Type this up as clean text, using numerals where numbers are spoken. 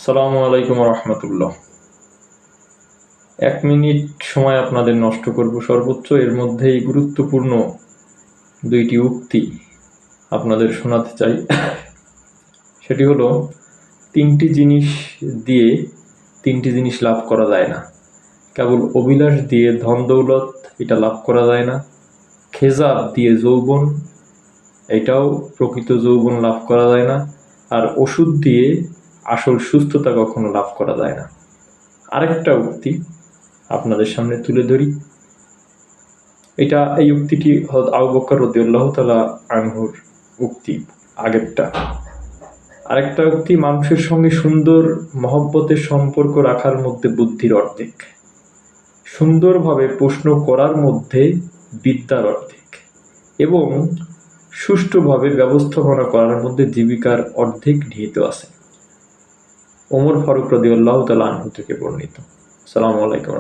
আসসালামু আলাইকুম রহমতুল্লাহ। 1 মিনিট সময় আপনাদের নষ্ট করব সর্বোচ্চ। এর মধ্যেই গুরুত্বপূর্ণ 2টি উক্তি আপনাদের শোনাতে চাই। সেটি হলো, 3টি জিনিস দিয়ে 3টি জিনিস লাভ করা যায় না। কেবল অভিলাষ দিয়ে ধন দৌলত এটা লাভ করা যায় না। খেজাব দিয়ে যৌবন, এটাও প্রকৃত যৌবন লাভ করা যায় না। আর ওষুধ দিয়ে আসল সুস্থতা কখনো লাভ করা যায় না। আরেকটা উক্তি আপনাদের সামনে তুলে ধরি। এই উক্তিটি আবু বকর রাদিয়াল্লাহু তাআলা আনহুর উক্তি, আগেরটা। আরেকটা উক্তি, মানুষের সঙ্গে সুন্দর মহব্বতের সম্পর্ক রাখার মধ্যে বুদ্ধির অর্ধেক, সুন্দরভাবে প্রশ্ন করার মধ্যে বিদ্যার অর্ধেক, এবং সুষ্ঠুভাবে ব্যবস্থাপনা করার মধ্যে জীবিকার অর্ধেক নিহিত আছে। ওমর ফারুক রাদিয়াল্লাহু তাআলা আনহু থেকে বর্ণিত। আসসালামু আলাইকুম।